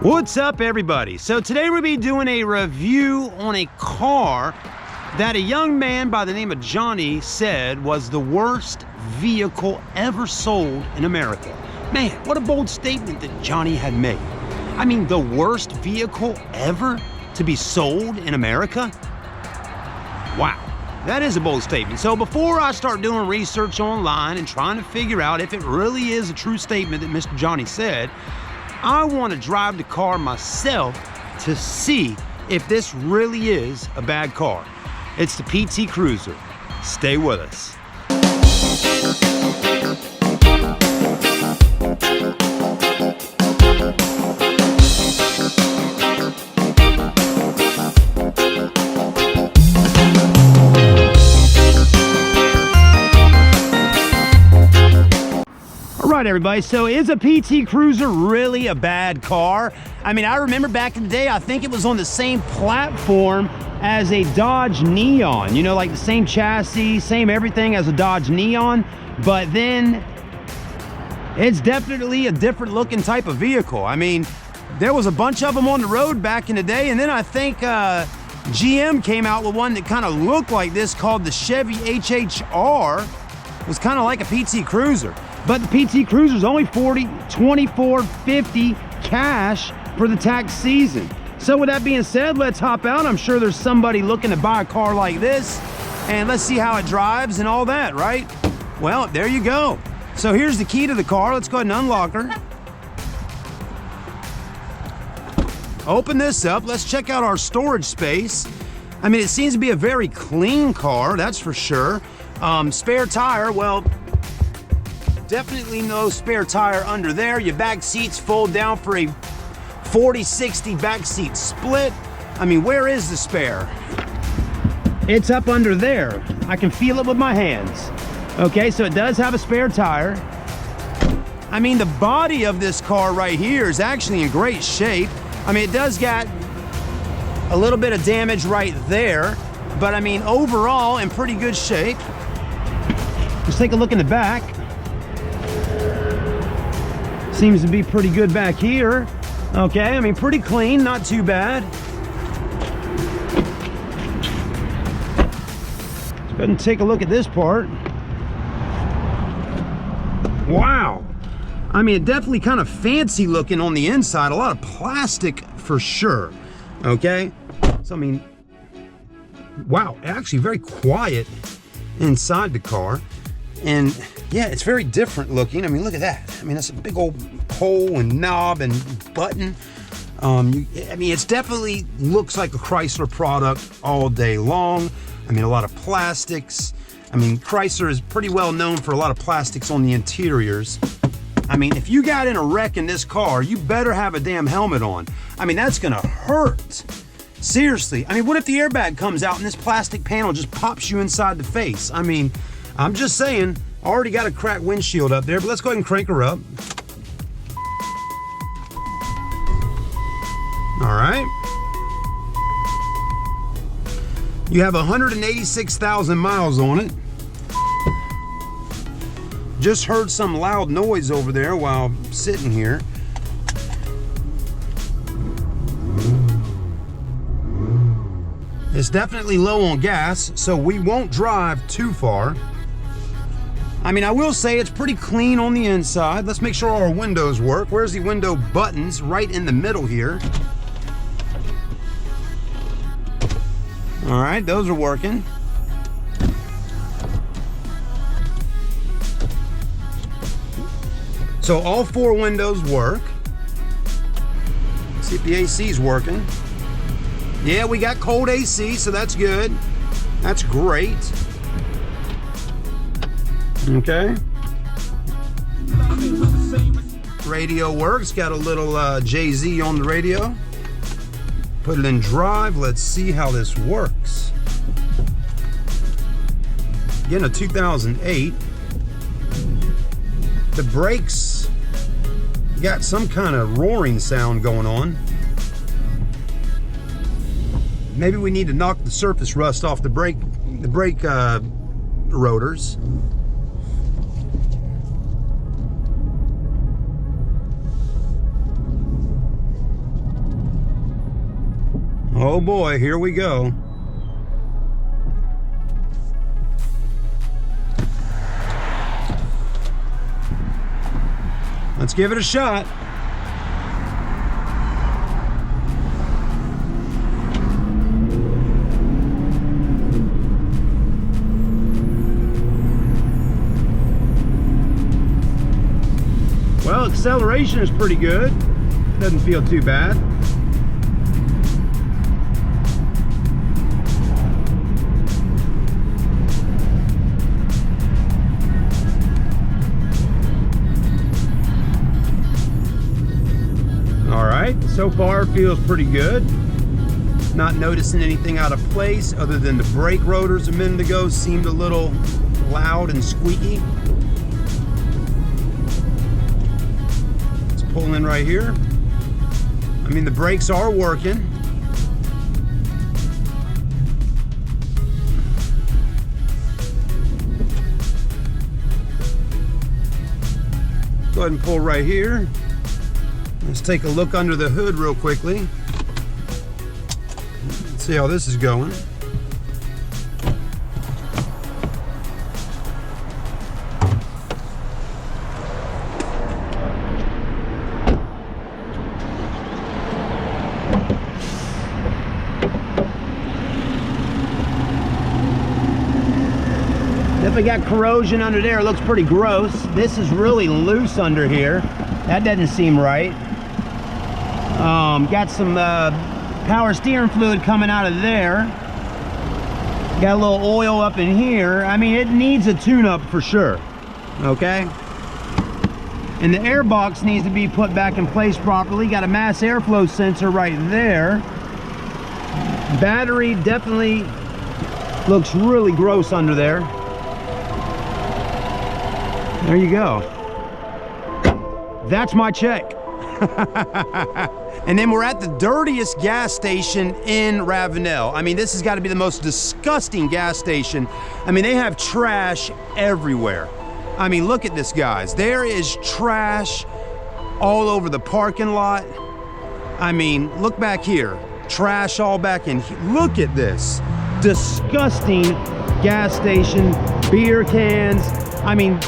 What's up, everybody? So today we'll be doing a review on a car that a young man by the name of Johnny said was the worst vehicle ever sold in America. Man, what a bold statement that Johnny had made. I mean, the worst vehicle ever to be sold in America? Wow, that is a bold statement. So before I start doing research online and trying to figure out if it really is a true statement that Mr. Johnny said, I want to drive the car myself to see if this really is a bad car. It's the PT Cruiser. Stay with us. Alright everybody, so is a PT Cruiser really a bad car? I mean, I remember back in the day, I think it was on the same platform as a Dodge Neon. You know, like the same chassis, same everything as a Dodge Neon. But then, it's definitely a different looking type of vehicle. I mean, there was a bunch of them on the road back in the day. And then I think GM came out with one that kind of looked like this called the Chevy HHR. It was kind of like a PT Cruiser. But the PT Cruiser is only $24.50 cash for the tax season. So with that being said, let's hop out. I'm sure there's somebody looking to buy a car like this, and let's see how it drives and all that, right? Well, there you go. So here's the key to the car. Let's go ahead and unlock her. Open this up. Let's check out our storage space. I mean, it seems to be a very clean car, that's for sure. Spare tire, well, definitely no spare tire under there. Your back seats fold down for a 40-60 back seat split. I mean, where is the spare? It's up under there. I can feel it with my hands. Okay, so it does have a spare tire. I mean, the body of this car right here is actually in great shape. I mean, it does got a little bit of damage right there, but I mean, overall in pretty good shape. Let's take a look in the back. Seems to be pretty good back here. Okay, I mean, pretty clean, not too bad. Let's go ahead and take a look at this part. Wow. I mean, it definitely kind of fancy looking on the inside. A lot of plastic for sure. Okay, so I mean, wow, actually very quiet inside the car. And yeah, it's very different looking. I mean, look at that. I mean, that's a big old hole and knob and button. I mean, it's definitely looks like a Chrysler product all day long. I mean, a lot of plastics. I mean, Chrysler is pretty well known for a lot of plastics on the interiors. I mean, if you got in a wreck in this car, you better have a damn helmet on. I mean, that's gonna hurt. Seriously. I mean, what if the airbag comes out and this plastic panel just pops you inside the face? I mean, I'm just saying, already got a cracked windshield up there, but let's go ahead and crank her up. All right. You have 186,000 miles on it. Just heard some loud noise over there while sitting here. It's definitely low on gas, so we won't drive too far. I mean, I will say it's pretty clean on the inside. Let's make sure our windows work. Where's the window buttons? Right in the middle here. All right, those are working. So all four windows work. Let's see if the AC is working. Yeah, we got cold AC, so that's good. That's great. Okay. Radio works. Got a little Jay-Z on the radio. Put it in drive. Let's see how this works. Again, a 2008. The brakes got some kind of roaring sound going on. Maybe we need to knock the surface rust off the brake rotors. Oh boy, here we go. Let's give it a shot. Well, acceleration is pretty good. Doesn't feel too bad. All right, so far feels pretty good. Not noticing anything out of place other than the brake rotors a minute ago seemed a little loud and squeaky. Let's pull in right here. I mean, the brakes are working. Go ahead and pull right here. Let's take a look under the hood real quickly. Let's see how this is going. Definitely got corrosion under there. It looks pretty gross. This is really loose under here. That doesn't seem right. Got some power steering fluid coming out of there. Got a little oil up in here. I mean, it needs a tune-up for sure. Okay? And the air box needs to be put back in place properly. Got a mass airflow sensor right there. Battery definitely looks really gross under there. There you go. That's my check. And then we're at the dirtiest gas station in Ravenel. I mean, this has got to be the most disgusting gas station. I mean, they have trash everywhere. I mean, look at this, guys. There is trash all over the parking lot. I mean, look back here. Trash all back in here. Look at this. Disgusting gas station, beer cans. I mean,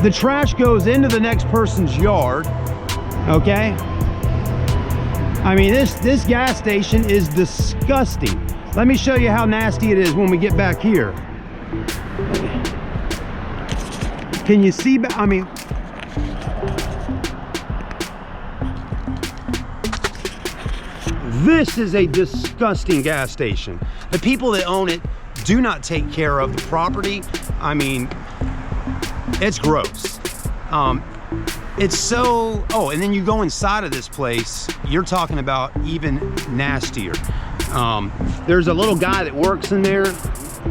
the trash goes into the next person's yard, okay? I mean, this gas station is disgusting. Let me show you how nasty it is when we get back here. Can you see? I mean, this is a disgusting gas station. The people that own it do not take care of the property. I mean, it's gross. It's so, oh, and then you go inside of this place, you're talking about even nastier. There's a little guy that works in there,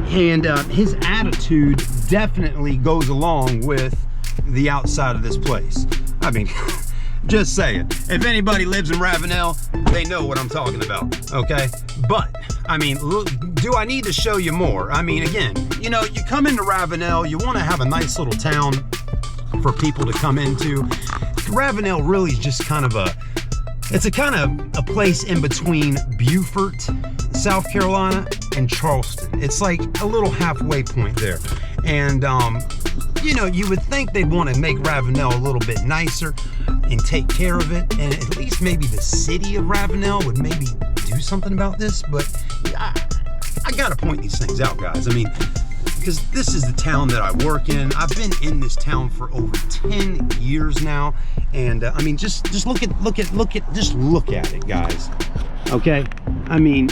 and his attitude definitely goes along with the outside of this place. I mean, just saying, if anybody lives in Ravenel, they know what I'm talking about, okay? But, I mean, look, do I need to show you more? I mean, again, you know, you come into Ravenel, you want to have a nice little town for people to come into. Ravenel really is just kind of it's a kind of a place in between Beaufort, South Carolina, and Charleston. It's like a little halfway point there. And, you know, you would think they'd want to make Ravenel a little bit nicer and take care of it. And at least maybe the city of Ravenel would maybe do something about this. But I got to point these things out, guys. I mean, because this is the town that I work in. I've been in this town for over 10 years now. And I mean, just look at it, guys. Okay? I mean,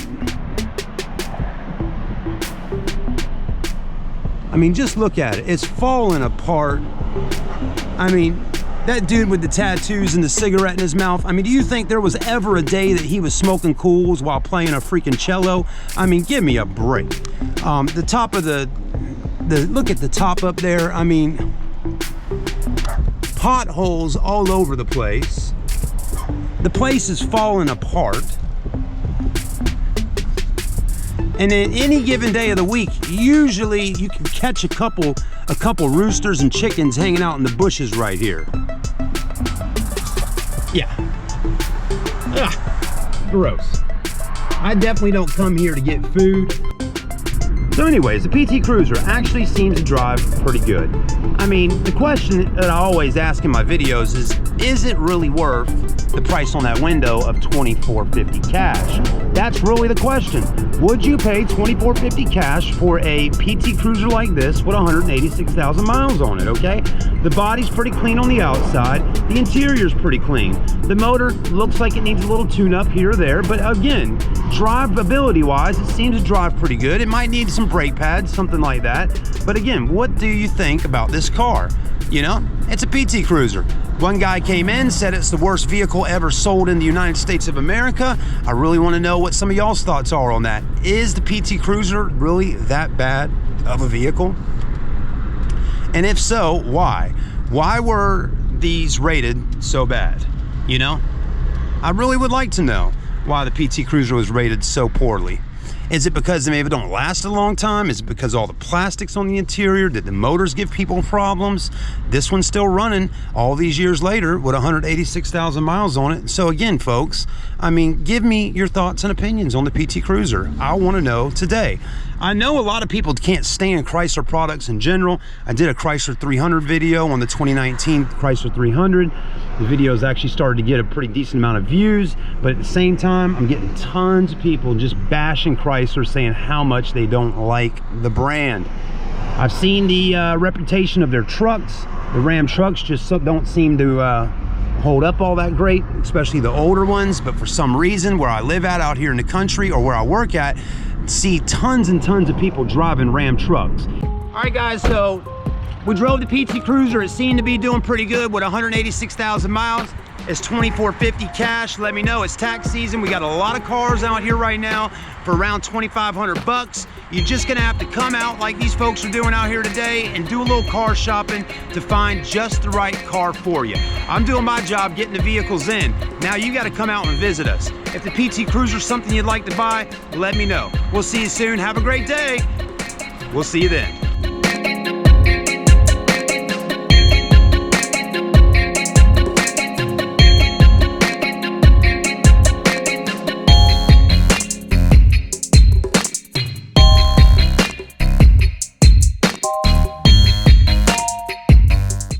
just look at it. It's falling apart. I mean, that dude with the tattoos and the cigarette in his mouth, I mean, do you think there was ever a day that he was smoking cools while playing a freaking cello? I mean, give me a break. The top of look at the top up there. I mean, potholes all over the place. The place is falling apart. And then any given day of the week, usually you can catch a couple roosters and chickens hanging out in the bushes right here. Yeah. Ugh. Gross. I definitely don't come here to get food. So anyways, the PT Cruiser actually seems to drive pretty good. I mean, the question that I always ask in my videos is it really worth the price on that window of $24.50 cash? That's really the question. Would you pay $24.50 cash for a PT Cruiser like this with 186,000 miles on it, okay? The body's pretty clean on the outside. The interior's pretty clean. The motor looks like it needs a little tune-up here or there, but again, drivability-wise, it seems to drive pretty good. It might need some brake pads, something like that. But again, what do you think about this car? You know, it's a PT Cruiser. One guy came in, said it's the worst vehicle ever sold in the United States of America. I really want to know what some of y'all's thoughts are on that. Is the PT Cruiser really that bad of a vehicle? And if so, why? Why were these rated so bad? You know, I really would like to know why the PT Cruiser was rated so poorly. Is it because they maybe don't last a long time? Is it because all the plastics on the interior? Did the motors give people problems? This one's still running all these years later with 186,000 miles on it. So again, folks, I mean, give me your thoughts and opinions on the PT Cruiser. I want to know today. I know a lot of people can't stand Chrysler products in general. I did a Chrysler 300 video on the 2019 Chrysler 300. The video's actually started to get a pretty decent amount of views, but at the same time, I'm getting tons of people just bashing Chrysler, saying how much they don't like the brand. I've seen the reputation of their trucks. The Ram trucks just don't seem to hold up all that great, especially the older ones. But for some reason, where I live at out here in the country, or where I work at, see tons and tons of people driving Ram trucks. All right, guys, so we drove the PT Cruiser. It seemed to be doing pretty good with 186,000 miles. It's $24.50 cash. Let me know, it's tax season. We got a lot of cars out here right now for around 2,500 bucks. You're just gonna have to come out like these folks are doing out here today and do a little car shopping to find just the right car for you. I'm doing my job getting the vehicles in. Now you gotta come out and visit us. If the PT Cruiser is something you'd like to buy, let me know. We'll see you soon. Have a great day. We'll see you then.